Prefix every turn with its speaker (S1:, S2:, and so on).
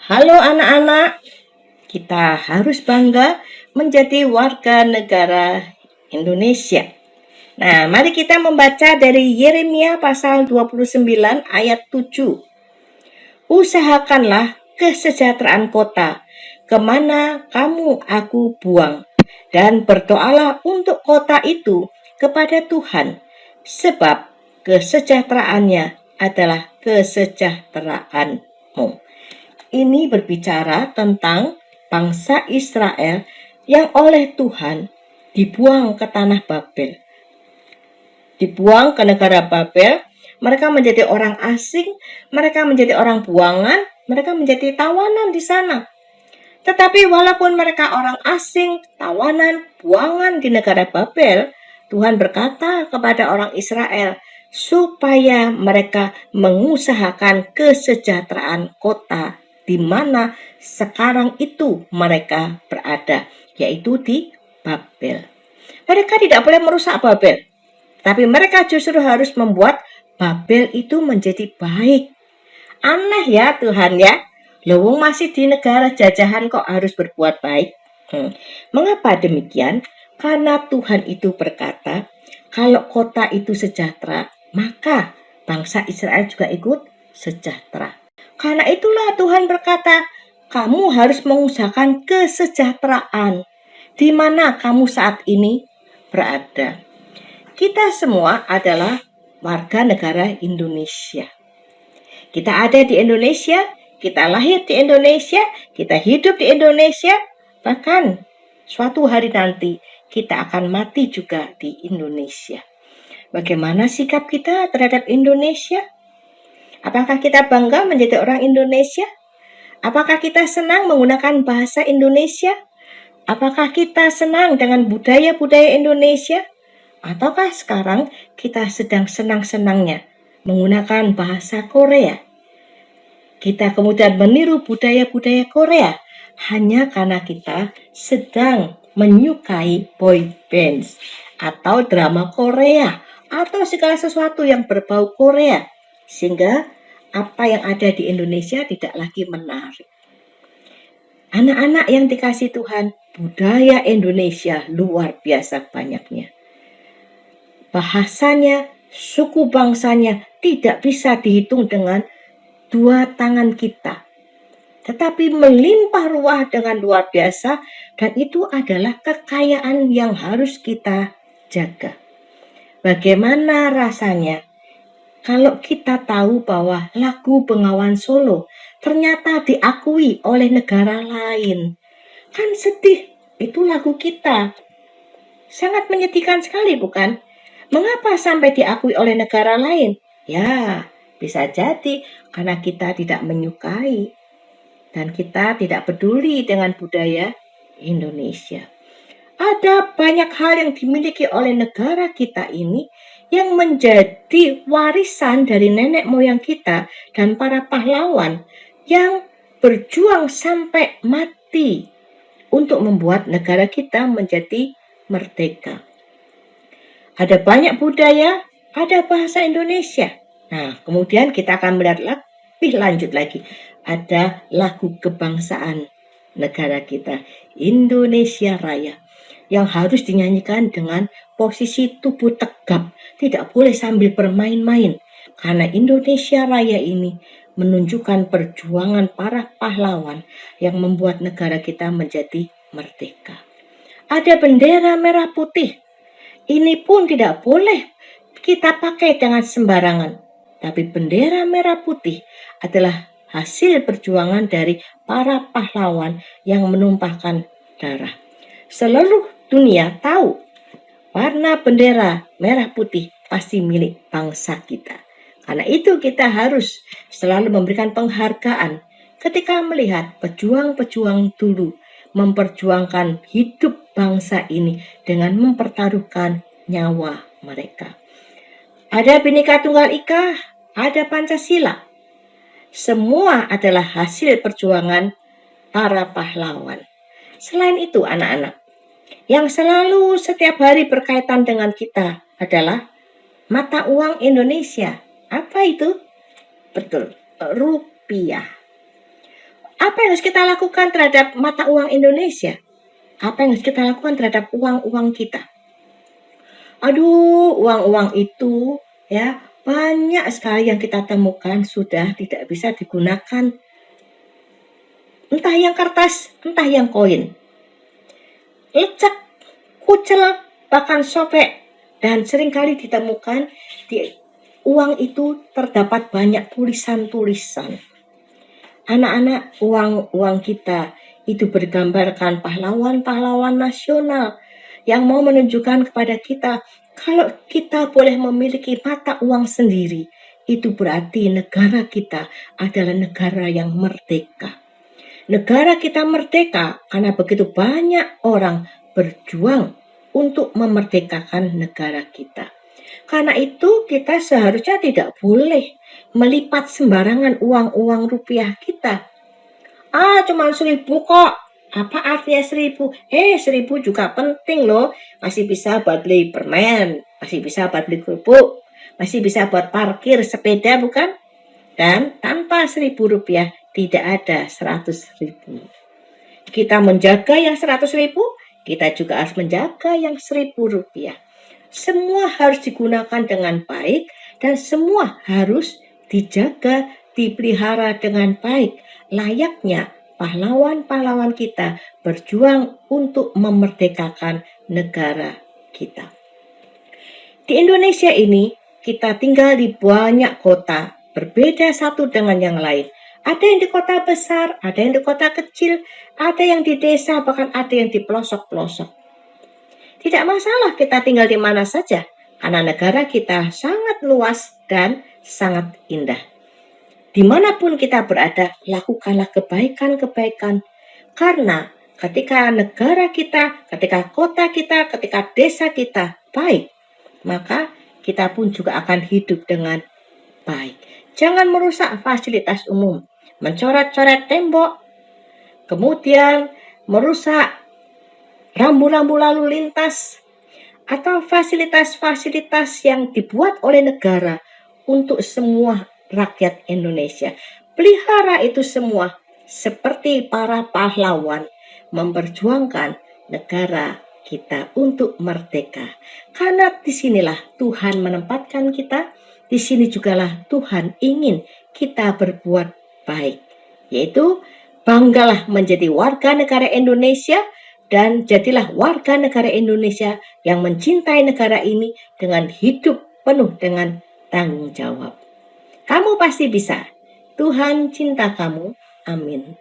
S1: Halo anak-anak, kita harus bangga menjadi warga negara Indonesia. Nah, mari kita membaca dari Yeremia pasal 29 ayat 7. Usahakanlah kesejahteraan kota, kemana kamu aku buang, dan berdoalah untuk kota itu kepada Tuhan, sebab kesejahteraannya adalah kesejahteraanmu. Ini berbicara tentang bangsa Israel yang oleh Tuhan dibuang ke tanah Babel. Dibuang ke negara Babel, mereka menjadi orang asing, mereka menjadi orang buangan, mereka menjadi tawanan di sana. Tetapi walaupun mereka orang asing, tawanan, buangan di negara Babel, Tuhan berkata kepada orang Israel supaya mereka mengusahakan kesejahteraan kota di mana sekarang itu mereka berada, yaitu di Babel. Mereka tidak boleh merusak Babel, tapi mereka justru harus membuat Babel itu menjadi baik. Aneh ya Tuhan ya, Lowong masih di negara jajahan kok harus berbuat baik. Mengapa demikian? Karena Tuhan itu berkata, kalau kota itu sejahtera, maka bangsa Israel juga ikut sejahtera. Karena itulah Tuhan berkata, kamu harus mengusahakan kesejahteraan di mana kamu saat ini berada. Kita semua adalah warga negara Indonesia. Kita ada di Indonesia, kita lahir di Indonesia, kita hidup di Indonesia, bahkan suatu hari nanti kita akan mati juga di Indonesia. Bagaimana sikap kita terhadap Indonesia? Apakah kita bangga menjadi orang Indonesia? Apakah kita senang menggunakan bahasa Indonesia? Apakah kita senang dengan budaya-budaya Indonesia? Ataukah sekarang kita sedang senang-senangnya menggunakan bahasa Korea? Kita kemudian meniru budaya-budaya Korea hanya karena kita sedang menyukai boy bands atau drama Korea atau segala sesuatu yang berbau Korea, sehingga apa yang ada di Indonesia tidak lagi menarik. Anak-anak yang dikasih Tuhan, budaya Indonesia luar biasa banyaknya. Bahasanya, suku bangsanya tidak bisa dihitung dengan dua tangan kita, tetapi melimpah ruah dengan luar biasa, dan itu adalah kekayaan yang harus kita jaga. Bagaimana rasanya kalau kita tahu bahwa lagu Bengawan Solo ternyata diakui oleh negara lain? Kan sedih, itu lagu kita. Sangat menyedihkan sekali, bukan? Mengapa sampai diakui oleh negara lain? Ya, bisa jadi karena kita tidak menyukai dan kita tidak peduli dengan budaya Indonesia. Ada banyak hal yang dimiliki oleh negara kita ini yang menjadi warisan dari nenek moyang kita dan para pahlawan yang berjuang sampai mati untuk membuat negara kita menjadi merdeka. Ada banyak budaya, ada bahasa Indonesia. Nah, kemudian kita akan melihat lebih lanjut lagi. Ada lagu kebangsaan negara kita, Indonesia Raya, yang harus dinyanyikan dengan posisi tubuh tegap, tidak boleh sambil bermain-main, karena Indonesia Raya ini menunjukkan perjuangan para pahlawan yang membuat negara kita menjadi merdeka. Ada bendera merah putih, ini pun tidak boleh kita pakai dengan sembarangan, tapi bendera merah putih adalah hasil perjuangan dari para pahlawan yang menumpahkan darah. Seluruh dunia tahu warna bendera merah putih pasti milik bangsa kita. Karena itu kita harus selalu memberikan penghargaan ketika melihat pejuang-pejuang dulu memperjuangkan hidup bangsa ini dengan mempertaruhkan nyawa mereka. Ada Bhinneka Tunggal Ika, ada Pancasila. Semua adalah hasil perjuangan para pahlawan. Selain itu anak-anak, yang selalu setiap hari berkaitan dengan kita adalah mata uang Indonesia. Apa itu? Betul, rupiah. Apa yang harus kita lakukan terhadap mata uang Indonesia? Apa yang harus kita lakukan terhadap uang-uang kita? Aduh, uang-uang itu ya banyak sekali yang kita temukan sudah tidak bisa digunakan. Entah yang kertas, entah yang koin. Lecek, kucel, bahkan sobek. Dan seringkali ditemukan di uang itu terdapat banyak tulisan-tulisan. Anak-anak, uang-uang kita itu bergambarkan pahlawan-pahlawan nasional yang mau menunjukkan kepada kita kalau kita boleh memiliki mata uang sendiri, itu berarti negara kita adalah negara yang merdeka. Negara kita merdeka karena begitu banyak orang berjuang untuk memerdekakan negara kita. Karena itu kita seharusnya tidak boleh melipat sembarangan uang-uang rupiah kita. Cuma 1.000 kok. Apa artinya 1.000? 1.000 juga penting loh. Masih bisa buat beli permen, masih bisa buat beli kerupuk, masih bisa buat parkir sepeda, bukan? Dan tanpa 1.000 rupiah tidak ada 100.000. Kita menjaga yang 100.000, kita juga harus menjaga yang 1.000 rupiah. Semua harus digunakan dengan baik dan semua harus dijaga, dipelihara dengan baik. Layaknya pahlawan-pahlawan kita berjuang untuk memerdekakan negara kita. Di Indonesia ini kita tinggal di banyak kota, berbeda satu dengan yang lain. Ada yang di kota besar, ada yang di kota kecil, ada yang di desa, bahkan ada yang di pelosok-pelosok. Tidak masalah kita tinggal di mana saja, karena negara kita sangat luas dan sangat indah. Dimanapun kita berada, lakukanlah kebaikan-kebaikan. Karena ketika negara kita, ketika kota kita, ketika desa kita baik, maka kita pun juga akan hidup dengan baik. Jangan merusak fasilitas umum, mencoret-coret tembok, kemudian merusak rambu-rambu lalu lintas, atau fasilitas-fasilitas yang dibuat oleh negara untuk semua rakyat Indonesia. Pelihara itu semua seperti para pahlawan memperjuangkan negara kita untuk merdeka. Karena disinilah Tuhan menempatkan kita, di sini jugalah Tuhan ingin kita berbuat baik. Yaitu banggalah menjadi warga negara Indonesia dan jadilah warga negara Indonesia yang mencintai negara ini dengan hidup penuh dengan tanggung jawab. Kamu pasti bisa. Tuhan cinta kamu. Amin.